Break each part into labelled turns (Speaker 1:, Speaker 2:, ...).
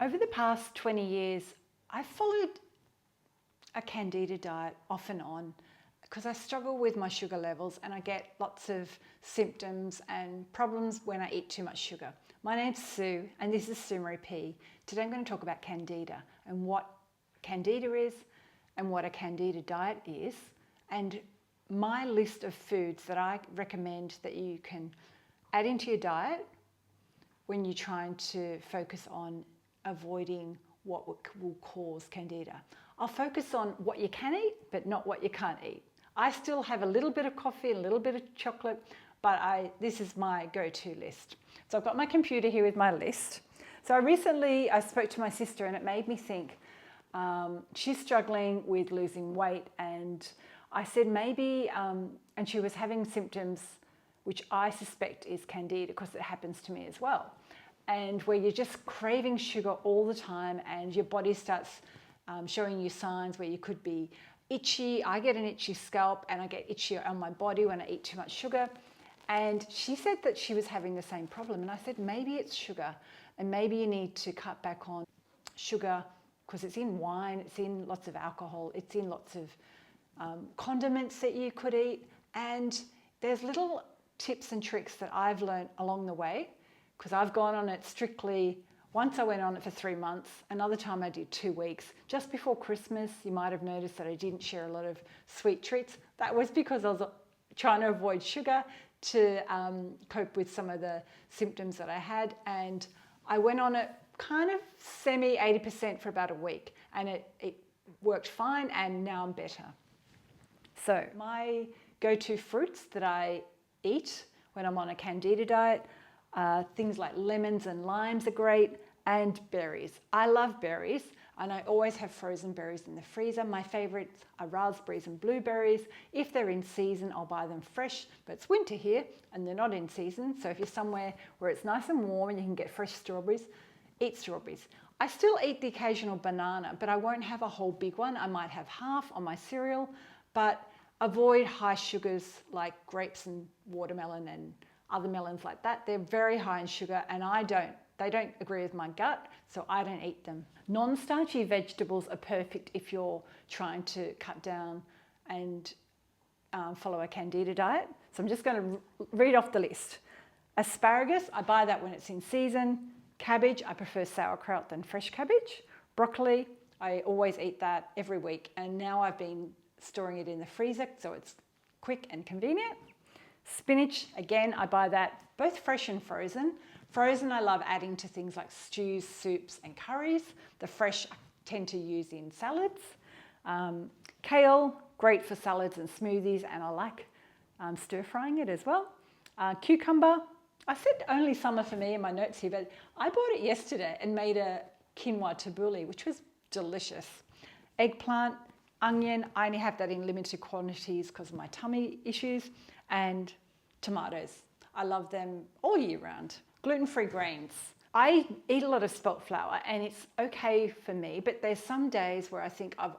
Speaker 1: Over the past 20 years, I've followed a candida diet off and on because I struggle with my sugar levels and I get lots of symptoms and problems when I eat too much sugar. My name's Sue and this is Sue Marie P. Today I'm going to talk about candida and what candida is and what a candida diet is, and my list of foods that I recommend that you can add into your diet when you're trying to focus on avoiding what will cause candida. I'll focus on what you can eat, but not what you can't eat. I still have a little bit of coffee, a little bit of chocolate, but this is my go-to list. So I've got my computer here with my list. So I spoke to my sister and it made me think, she's struggling with losing weight, and I said maybe, and she was having symptoms which I suspect is candida because it happens to me as well. And where you're just craving sugar all the time and your body starts showing you signs where you could be itchy. I get an itchy scalp and I get itchy on my body when I eat too much sugar. And she said that she was having the same problem. And I said, maybe it's sugar and maybe you need to cut back on sugar because it's in wine, it's in lots of alcohol, it's in lots of condiments that you could eat. And there's little tips and tricks that I've learned along the way, because I've gone on it strictly. Once I went on it for 3 months, another time I did 2 weeks. Just before Christmas, you might have noticed that I didn't share a lot of sweet treats. That was because I was trying to avoid sugar to cope with some of the symptoms that I had. And I went on it kind of 80% for about a week, and it worked fine, and now I'm better. So my go-to fruits that I eat when I'm on a candida diet, things like lemons and limes are great, and berries. I love berries, and I always have frozen berries in the freezer. My favorites are raspberries and blueberries. If they're in season, I'll buy them fresh, but it's winter here and they're not in season. So if you're somewhere where it's nice and warm and you can get fresh strawberries, eat strawberries. I still eat the occasional banana, but I won't have a whole big one. I might have half on my cereal, but avoid high sugars like grapes and watermelon and other melons like that. They're very high in sugar, and they don't agree with my gut, so I don't eat them. Non-starchy vegetables are perfect if you're trying to cut down and follow a candida diet. So I'm just going to read off the list. Asparagus, I buy that when it's in season. Cabbage, I prefer sauerkraut than fresh cabbage. Broccoli, I always eat that every week, and now I've been storing it in the freezer so it's quick and convenient. Spinach, again, I buy that both fresh and frozen. Frozen I love adding to things like stews, soups and curries. The fresh I tend to use in salads. Kale, great for salads and smoothies, and I like stir frying it as well. Cucumber, I said only summer for me in my notes here, but I bought it yesterday and made a quinoa tabbouleh, which was delicious. Eggplant, onion, I only have that in limited quantities because of my tummy issues. And tomatoes, I love them all year round. Gluten-free grains, I eat a lot of spelt flour and it's okay for me, but there's some days where I think I've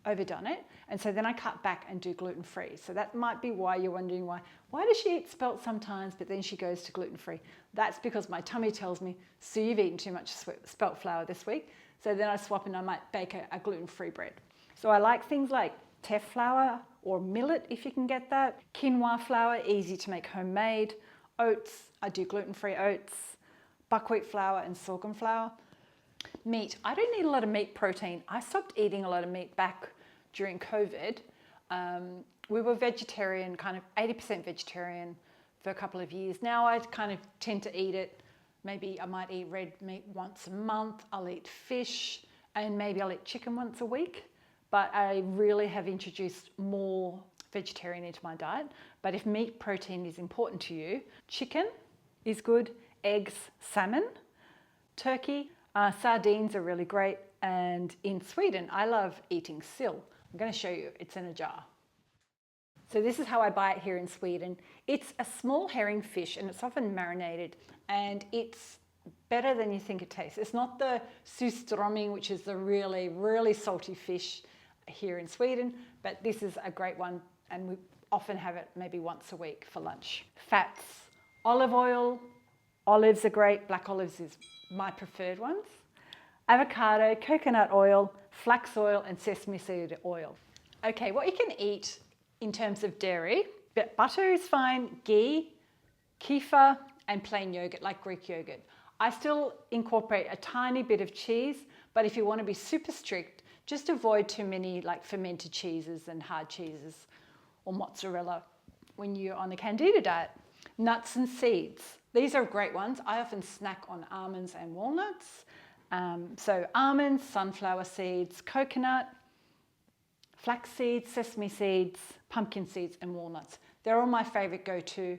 Speaker 1: overdone it, and so then I cut back and do gluten-free. So that might be why you're wondering why does she eat spelt sometimes but then she goes to gluten-free. That's because my tummy tells me, Sue, you've eaten too much spelt flour this week. So then I swap and I might bake a gluten-free bread. So I like things like teff flour or millet if you can get that. Quinoa flour, easy to make homemade. Oats, I do gluten-free oats. Buckwheat flour and sorghum flour. Meat, I don't eat a lot of meat protein. I stopped eating a lot of meat back during COVID. We were vegetarian, kind of 80% vegetarian for a couple of years. Now I kind of tend to eat it. Maybe I might eat red meat once a month. I'll eat fish, and maybe I'll eat chicken once a week. But I really have introduced more vegetarian into my diet. But if meat protein is important to you, chicken is good, eggs, salmon, turkey, sardines are really great. And in Sweden, I love eating sill. I'm going to show you, it's in a jar. So this is how I buy it here in Sweden. It's a small herring fish and it's often marinated, and it's better than you think it tastes. It's not the surströmming, which is the really, really salty fish here in Sweden, but this is a great one, and we often have it maybe once a week for lunch. Fats, olive oil, olives are great. Black olives is my preferred ones. avocado, coconut oil, flax oil, and sesame seed oil. Okay, what you can eat in terms of dairy, but butter is fine, ghee, kefir, and plain yogurt like Greek yogurt. I still incorporate a tiny bit of cheese, but if you want to be super strict, just avoid too many like fermented cheeses and hard cheeses or mozzarella when you're on the candida diet. Nuts and seeds. These are great ones. I often snack on almonds and walnuts. So almonds, sunflower seeds, coconut, flax seeds, sesame seeds, pumpkin seeds, and walnuts. They're all my favorite go-to.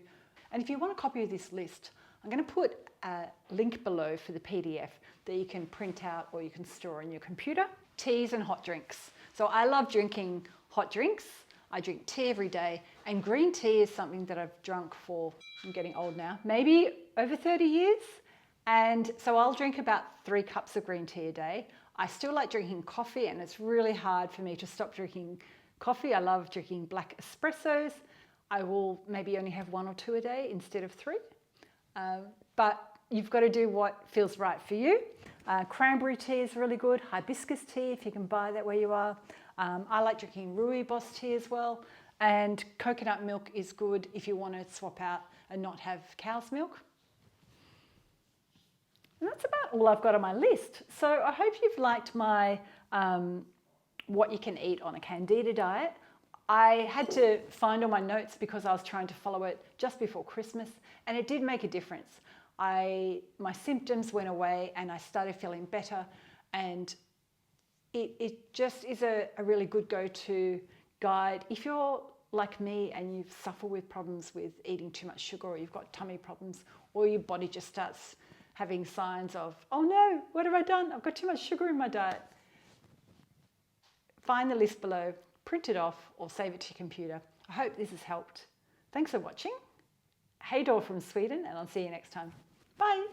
Speaker 1: And if you want a copy of this list, I'm going to put a link below for the PDF that you can print out or you can store on your computer. Teas and hot drinks. So I love drinking hot drinks. I drink tea every day, and green tea is something that I've drunk for, I'm getting old now, maybe over 30 years. And so I'll drink about 3 cups of green tea a day. I still like drinking coffee, and it's really hard for me to stop drinking coffee. I love drinking black espressos. I will maybe only have 1 or 2 a day instead of 3. But you've got to do what feels right for you. Cranberry tea is really good. Hibiscus tea, if you can buy that where you are. I like drinking rooibos tea as well. And coconut milk is good if you want to swap out and not have cow's milk. And that's about all I've got on my list. So I hope you've liked my what you can eat on a candida diet. I had to find all my notes because I was trying to follow it just before Christmas, and it did make a difference. My symptoms went away and I started feeling better, and it just is a really good go-to guide. If you're like me and you suffer with problems with eating too much sugar, or you've got tummy problems, or your body just starts having signs of, oh no, what have I done? I've got too much sugar in my diet. Find the list below, print it off, or save it to your computer. I hope this has helped. Thanks for watching. Hey Dor from Sweden, and I'll see you next time. Bye.